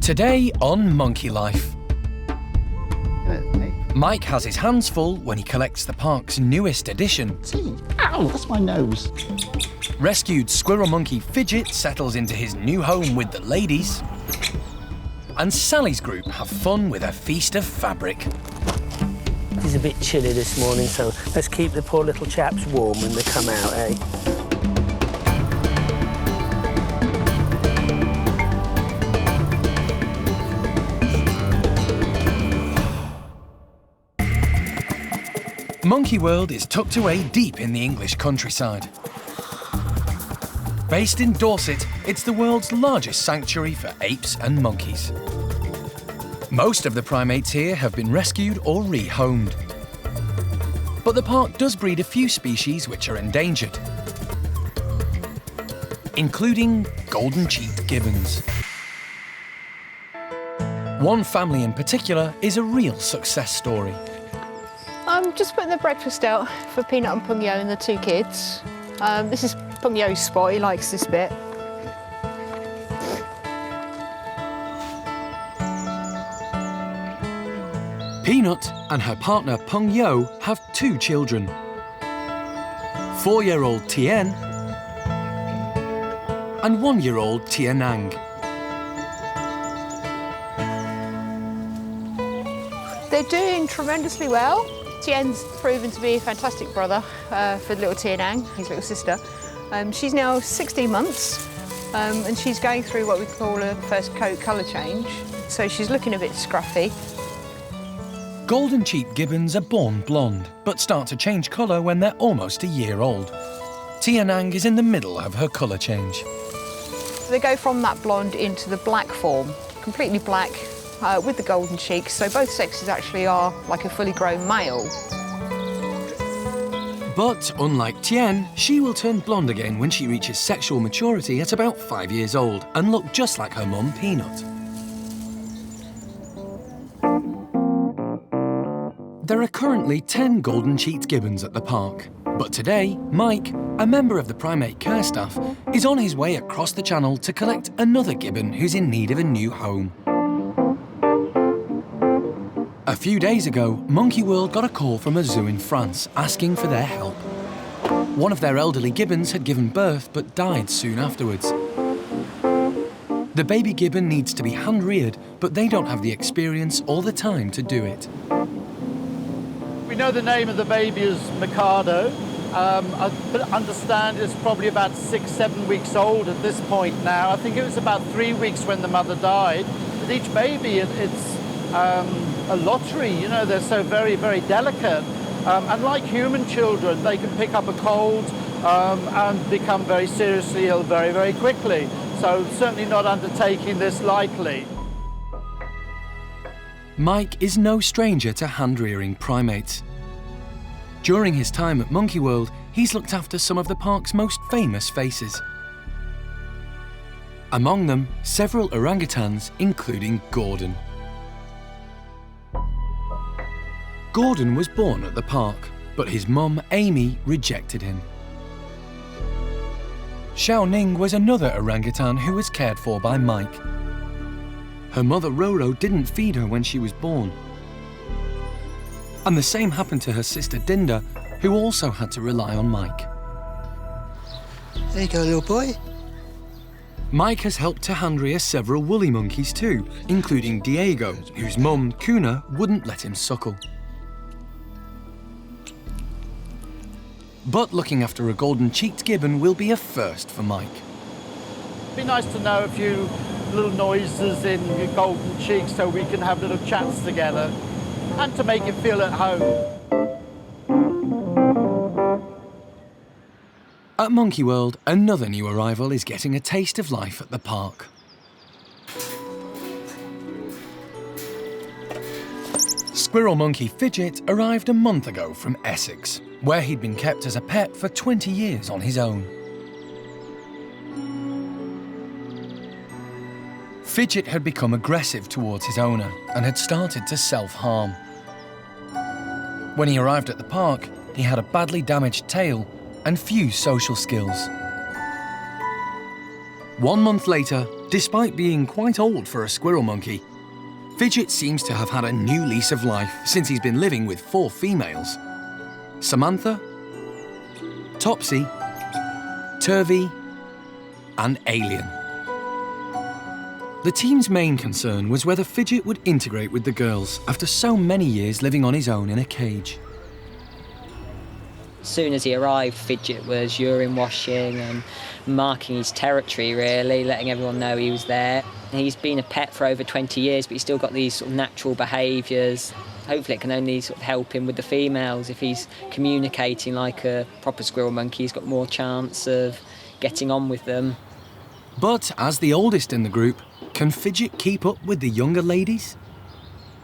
Today on Monkey Life. Mike has his hands full when he collects the park's newest addition. See? Ow, that's my nose. Rescued squirrel monkey Fidget settles into his new home with the ladies. And Sally's group have fun with a feast of fabric. It's a bit chilly this morning, so let's keep the poor little chaps warm when they come out, eh? Monkey World is tucked away deep in the English countryside. Based in Dorset, it's the world's largest sanctuary for apes and monkeys. Most of the primates here have been rescued or rehomed. But the park does breed a few species which are endangered, including golden-cheeked gibbons. One family in particular is a real success story. I'm just putting the breakfast out for Peanut and Pungyo and the two kids. This is Pungyo's spot, he likes this bit. Peanut and her partner Pungyo have two children. 4-year-old Tien and 1-year-old Tianang. They're doing tremendously well. Tien's proven to be a fantastic brother for little Tianang, his little sister. She's now 16 months and she's going through what we call a first coat colour change. So she's looking a bit scruffy. Golden-cheeked gibbons are born blonde, but start to change colour when they're almost a year old. Tianang is in the middle of her colour change. They go from that blonde into the black form, completely black, with the golden cheeks, so both sexes actually are like a fully grown male. But unlike Tien, she will turn blonde again when she reaches sexual maturity at about 5 years old and look just like her mum, Peanut. There are currently 10 golden-cheeked gibbons at the park, but today, Mike, a member of the primate care staff, is on his way across the channel to collect another gibbon who's in need of a new home. A few days ago, Monkey World got a call from a zoo in France asking for their help. One of their elderly gibbons had given birth but died soon afterwards. The baby gibbon needs to be hand-reared, but they don't have the experience or the time to do it. We know the name of the baby is Mikado. I understand it's probably about 6-7 weeks old at this point now. I think it was about 3 weeks when the mother died. With each baby, it's a lottery, you know, they're so very, very delicate. And like human children, they can pick up a cold and become very seriously ill very, very quickly. So certainly not undertaking this lightly. Mike is no stranger to hand-rearing primates. During his time at Monkey World, he's looked after some of the park's most famous faces. Among them, several orangutans, including Gordon. Gordon was born at the park, but his mum, Amy, rejected him. Xiao Ning was another orangutan who was cared for by Mike. Her mother, Roro, didn't feed her when she was born. And the same happened to her sister, Dinda, who also had to rely on Mike. There you go, little boy. Mike has helped to hand-rear several woolly monkeys too, including Diego, whose mum, Kuna, wouldn't let him suckle. But looking after a golden-cheeked gibbon will be a first for Mike. It'd be nice to know a few little noises in your golden cheeks so we can have little chats together and to make it feel at home. At Monkey World, another new arrival is getting a taste of life at the park. Squirrel monkey Fidget arrived a month ago from Essex, where he'd been kept as a pet for 20 years on his own. Fidget had become aggressive towards his owner and had started to self-harm. When he arrived at the park, he had a badly damaged tail and few social skills. 1 month later, Despite being quite old for a squirrel monkey, Fidget seems to have had a new lease of life since he's been living with 4 females: Samantha, Topsy, Turvy, and Alien. The team's main concern was whether Fidget would integrate with the girls after so many years living on his own in a cage. As soon as he arrived, Fidget was urine washing and marking his territory, really, letting everyone know he was there. He's been a pet for over 20 years, but he's still got these sort of natural behaviours. Hopefully it can only sort of help him with the females. If he's communicating like a proper squirrel monkey, he's got more chance of getting on with them. But as the oldest in the group, can Fidget keep up with the younger ladies?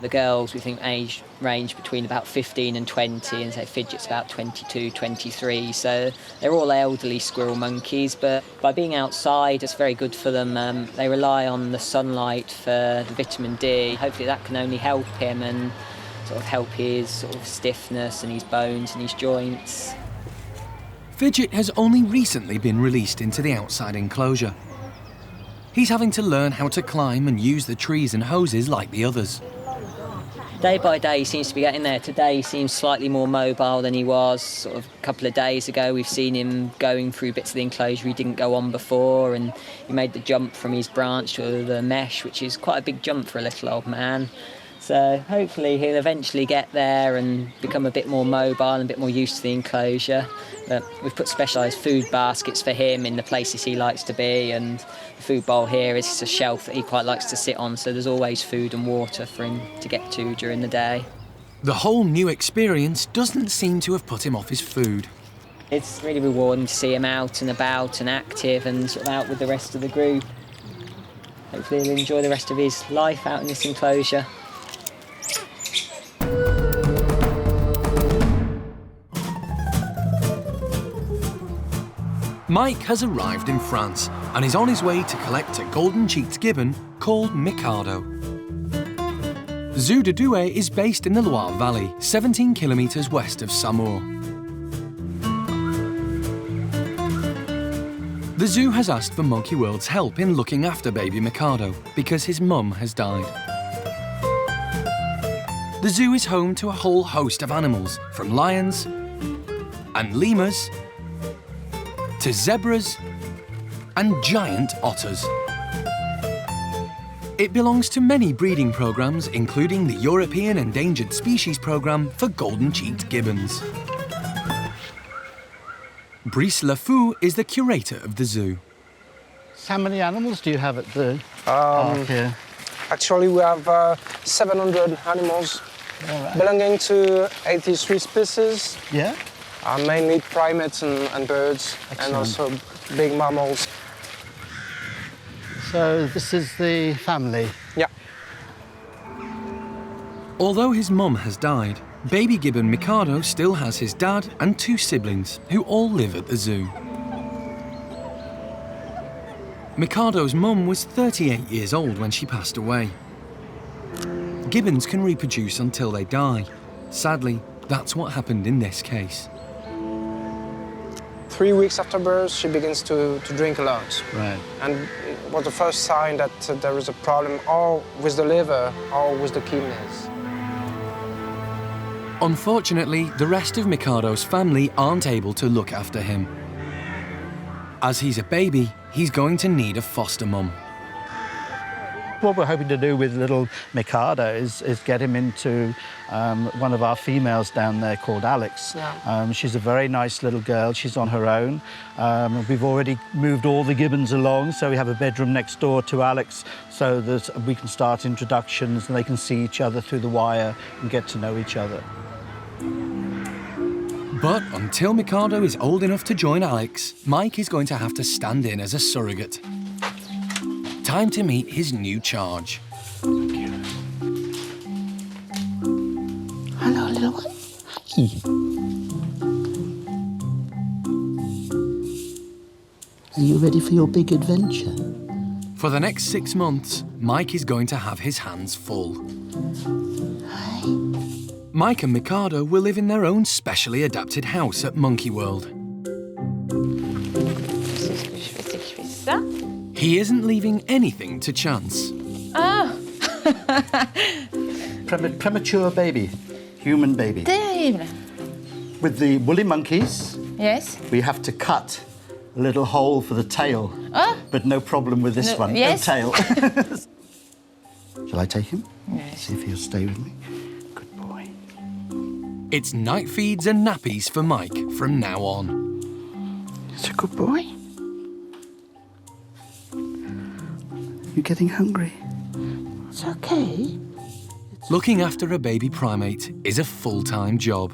The girls, we think, age range between about 15 and 20, and say Fidget's about 22, 23. So they're all elderly squirrel monkeys, but by being outside, it's very good for them. They rely on the sunlight for the vitamin D. Hopefully that can only help him and sort of help his sort of stiffness and his bones and his joints. Fidget has only recently been released into the outside enclosure. He's having to learn how to climb and use the trees and hoses like the others. Day by day he seems to be getting there. Today he seems slightly more mobile than he was sort of a couple of days ago. We've seen him going through bits of the enclosure he didn't go on before, and he made the jump from his branch to the mesh, which is quite a big jump for a little old man. So hopefully he'll eventually get there and become a bit more mobile and a bit more used to the enclosure. But we've put specialised food baskets for him in the places he likes to be, and the food bowl here is a shelf that he quite likes to sit on, so there's always food and water for him to get to during the day. The whole new experience doesn't seem to have put him off his food. It's really rewarding to see him out and about and active and sort of out with the rest of the group. Hopefully he'll enjoy the rest of his life out in this enclosure. Mike has arrived in France and is on his way to collect a golden-cheeked gibbon called Mikado. Zoo de Douai is based in the Loire Valley, 17 kilometres west of Saumur. The zoo has asked for Monkey World's help in looking after baby Mikado because his mum has died. The zoo is home to a whole host of animals, from lions and lemurs to zebras and giant otters. It belongs to many breeding programmes, including the European Endangered Species Programme for golden-cheeked gibbons. Brice Lafou is the curator of the zoo. How many animals do you have at the Um, park here? Actually, we have 700 animals belonging to 83 species, Yeah? mainly primates and birds, and also big mammals. So this is the family. Yeah. Although his mum has died, baby gibbon Mikado still has his dad and 2 siblings who all live at the zoo. Mikado's mum was 38 years old when she passed away. Gibbons can reproduce until they die. Sadly, that's what happened in this case. 3 weeks after birth, she begins to drink a lot. Right. And it was the first sign that there is a problem or with the liver or with the kidneys. Unfortunately, the rest of Mikado's family aren't able to look after him. As he's a baby, he's going to need a foster mum. What we're hoping to do with little Mikado is get him into one of our females down there called Alex. Yeah. She's a very nice little girl. She's on her own. We've already moved all the gibbons along, so we have a bedroom next door to Alex so that we can start introductions and they can see each other through the wire and get to know each other. But until Mikado is old enough to join Alex, Mike is going to have to stand in as a surrogate. Time to meet his new charge. Hello, little one. Hi. Are you ready for your big adventure? For the next 6 months, Mike is going to have his hands full. Hi. Mike and Mikado will live in their own specially adapted house He isn't leaving anything to chance. Ah, Premature baby, human baby. terrible. With the woolly monkeys, Yes. we have to cut a little hole for the tail. Ah. But no problem with this No, one, yes. no tail. Shall I take him? Yes. See if he'll stay with me. Good boy. It's night feeds and nappies for Mike from now on. It's a good boy. You getting hungry? It's okay. Looking after a baby primate is a full-time job.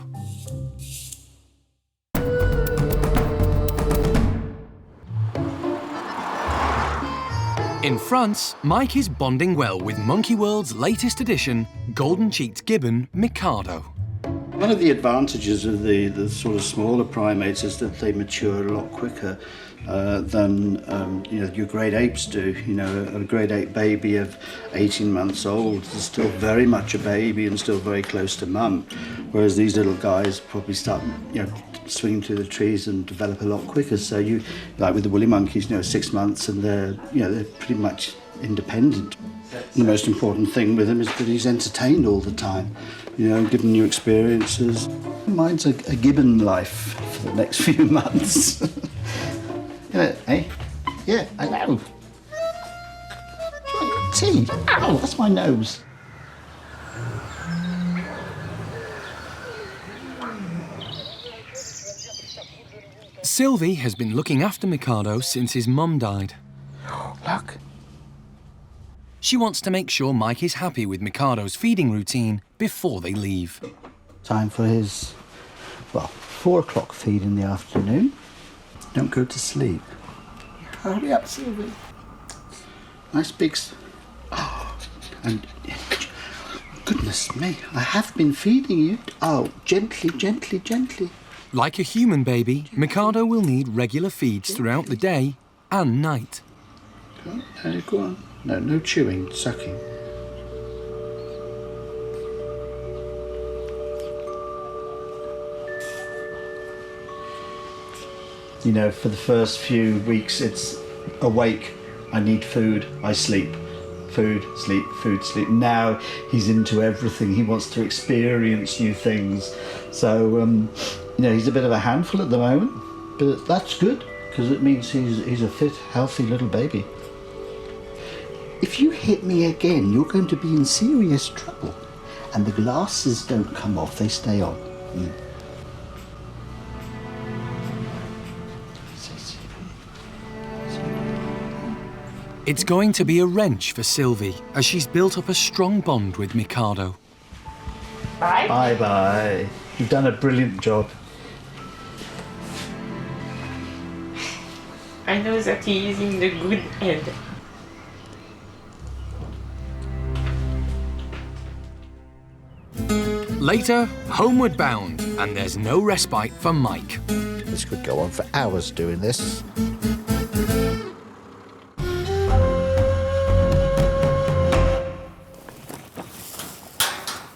In France, Mike is bonding well with Monkey World's latest addition, golden-cheeked gibbon Mikado. One of the advantages of the sort of smaller primates is that they mature a lot quicker than your great apes do. You know, a great ape baby of 18 months old is still very much a baby and still very close to mum, whereas these little guys probably start, swinging through the trees and develop a lot quicker. So you, like with the woolly monkeys, 6 months and they're pretty much independent. The most important thing with him is that he's entertained all the time, given new experiences. Mine's a gibbon life for the next few months. Eh? Yeah, I know. Do you want tea? Ow, that's my nose. Sylvie has been looking after Mikado since his mum died. Look. She wants to make sure Mike is happy with Mikado's feeding routine before they leave. Time for his, 4 o'clock feed in the afternoon. Don't go to sleep. Hurry up, Sylvie. Nice big... and... Goodness me, I have been feeding you. Oh, gently, gently, gently. Like a human baby, Mikado will need regular feeds throughout the day and night. Go on. No chewing, sucking. For the first few weeks, it's awake, I need food, I sleep. Food, sleep, food, sleep. Now he's into everything. He wants to experience new things. So, he's a bit of a handful at the moment, but that's good because it means he's a fit, healthy little baby. If you hit me again, you're going to be in serious trouble. And the glasses don't come off, they stay on. It's going to be a wrench for Sylvie as she's built up a strong bond with Mikado. Bye. Bye-bye. You've done a brilliant job. I know that he is in the good end. Later, homeward bound, and there's no respite for Mike. This could go on for hours doing this.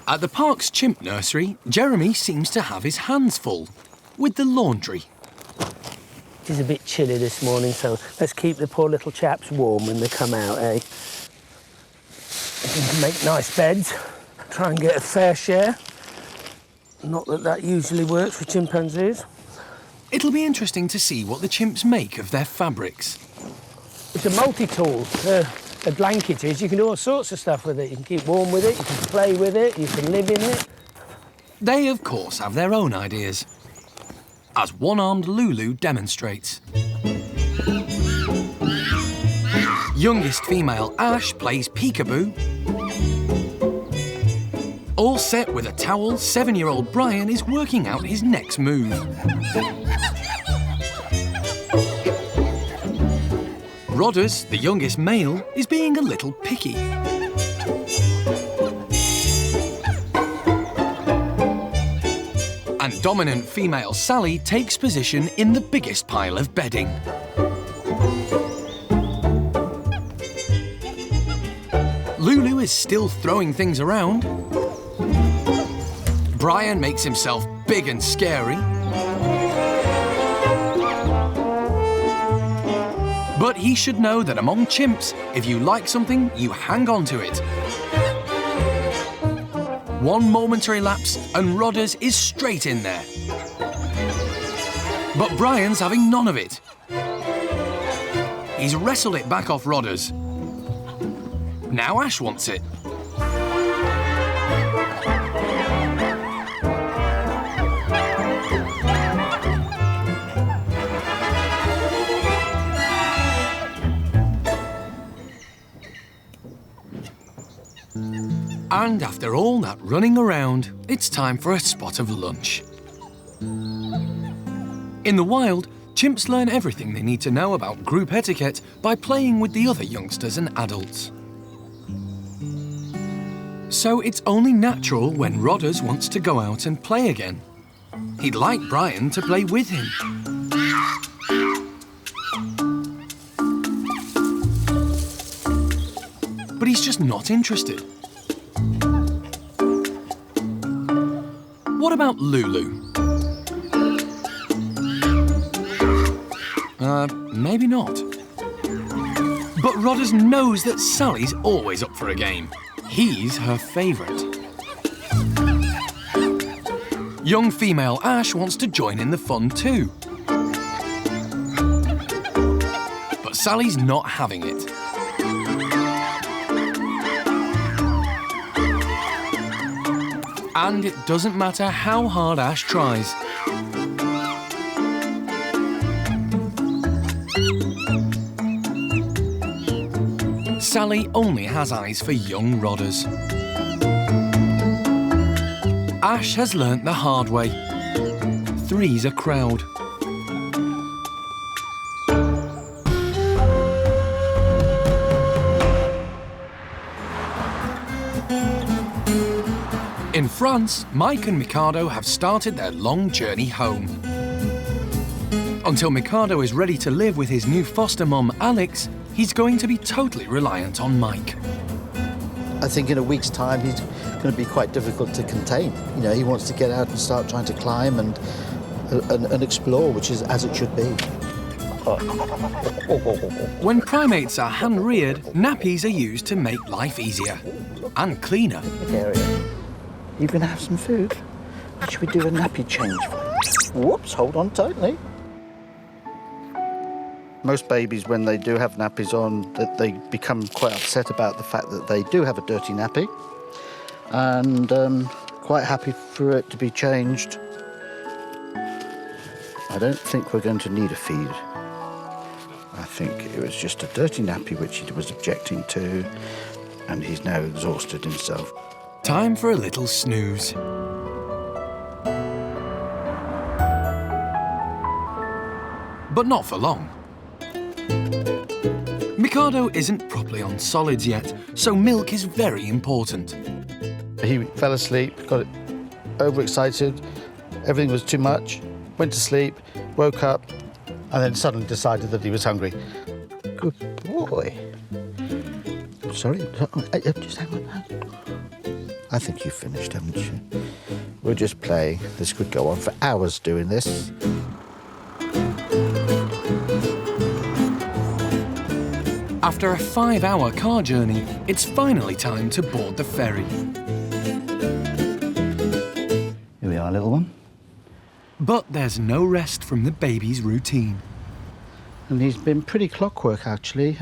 At the park's Chimp Nursery, Jeremy seems to have his hands full with the laundry. It is a bit chilly this morning, so let's keep the poor little chaps warm when they come out, eh? We can make nice beds, try and get a fair share. Not that usually works for chimpanzees. It'll be interesting to see what the chimps make of their fabrics. It's a multi-tool. A blanket is, you can do all sorts of stuff with it. You can keep warm with it, you can play with it, you can live in it. They, of course, have their own ideas, as one-armed Lulu demonstrates. Youngest female Ash plays peekaboo. All set with a towel, 7-year-old Brian is working out his next move. Rodders, the youngest male, is being a little picky. And dominant female Sally takes position in the biggest pile of bedding. Lulu is still throwing things around. Brian makes himself big and scary. But he should know that among chimps, if you like something, you hang on to it. One momentary lapse and Rodders is straight in there. But Brian's having none of it. He's wrestled it back off Rodders. Now Ash wants it. And after all that running around, it's time for a spot of lunch. In the wild, chimps learn everything they need to know about group etiquette by playing with the other youngsters and adults. So it's only natural when Rodders wants to go out and play again. He'd like Brian to play with him. But he's just not interested. What about Lulu? Maybe not. But Rodders knows that Sally's always up for a game. He's her favourite. Young female Ash wants to join in the fun too. But Sally's not having it. And it doesn't matter how hard Ash tries. Sally only has eyes for young Rodders. Ash has learnt the hard way. Three's a crowd. In France, Mike and Mikado have started their long journey home. Until Mikado is ready to live with his new foster mum, Alex, he's going to be totally reliant on Mike. I think in a week's time he's going to be quite difficult to contain. You know, he wants to get out and start trying to climb and explore, which is as it should be. When primates are hand-reared, nappies are used to make life easier and cleaner. You can have some food. Should we do a nappy change for you? Whoops, hold on tightly. Most babies, when they do have nappies on, that they become quite upset about the fact that they do have a dirty nappy, and quite happy for it to be changed. I don't think we're going to need a feed. I think it was just a dirty nappy which he was objecting to, and he's now exhausted himself. Time for a little snooze. But not for long. Mikado isn't properly on solids yet, so milk is very important. He fell asleep, got overexcited, everything was too much, went to sleep, woke up, and then suddenly decided that he was hungry. Good boy. Sorry, just hang on. I think you've finished, haven't you? We're just playing. This could go on for hours doing this. After a 5-hour car journey, it's finally time to board the ferry. Here we are, little one. But there's no rest from the baby's routine. And he's been pretty clockwork, actually,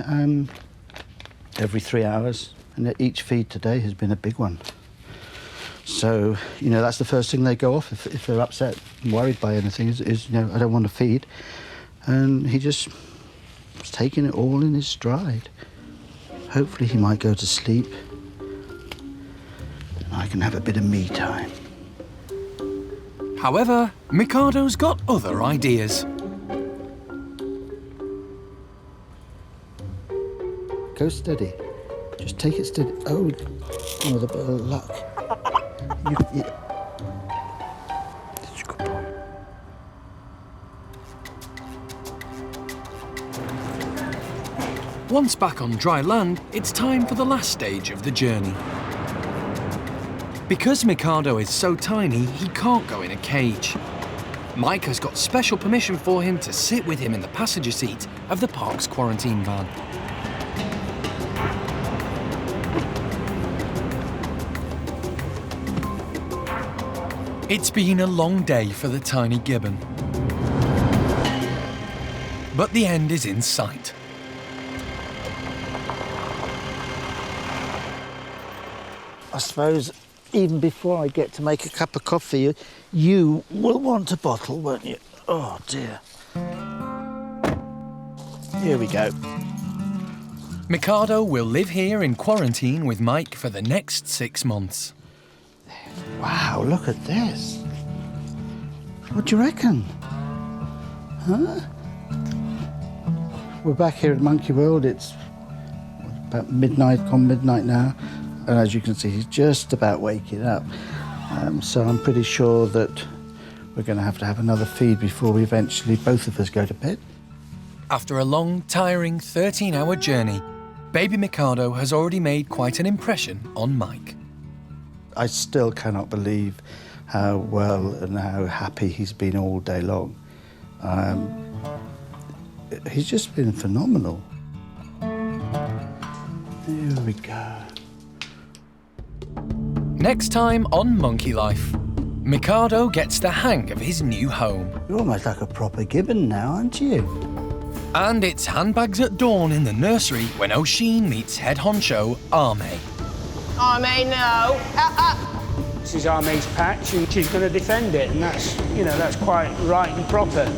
every 3 hours. And each feed today has been a big one. So, you know, that's the first thing they go off if they're upset and worried by anything is, you know, I don't want to feed. And he just was taking it all in his stride. Hopefully he might go to sleep and I can have a bit of me time. However, Mikado's got other ideas. Go steady. Just take it steady. Oh, with a bit of luck. You. That's a good boy. Once back on dry land, it's time for the last stage of the journey. Because Mikado is so tiny, he can't go in a cage. Mike has got special permission for him to sit with him in the passenger seat of the park's quarantine van. It's been a long day for the tiny gibbon. But the end is in sight. I suppose even before I get to make a cup of coffee, you will want a bottle, won't you? Oh dear. Here we go. Mikado will live here in quarantine with Mike for the next 6 months. Wow, look at this. What do you reckon? Huh? We're back here at Monkey World. It's about midnight, gone midnight now. And as you can see, he's just about waking up. So I'm pretty sure that we're going to have another feed before we eventually, both of us, go to bed. After a long, tiring 13-hour journey, baby Mikado has already made quite an impression on Mike. I still cannot believe how well and how happy he's been all day long. He's just been phenomenal. Here we go. Next time on Monkey Life, Mikado gets the hang of his new home. You're almost like a proper gibbon now, aren't you? And it's handbags at dawn in the nursery when O'Sheen meets head honcho Arme. Arme, no. This is Arme's patch and she's going to defend it, and that's, you know, that's quite right and proper.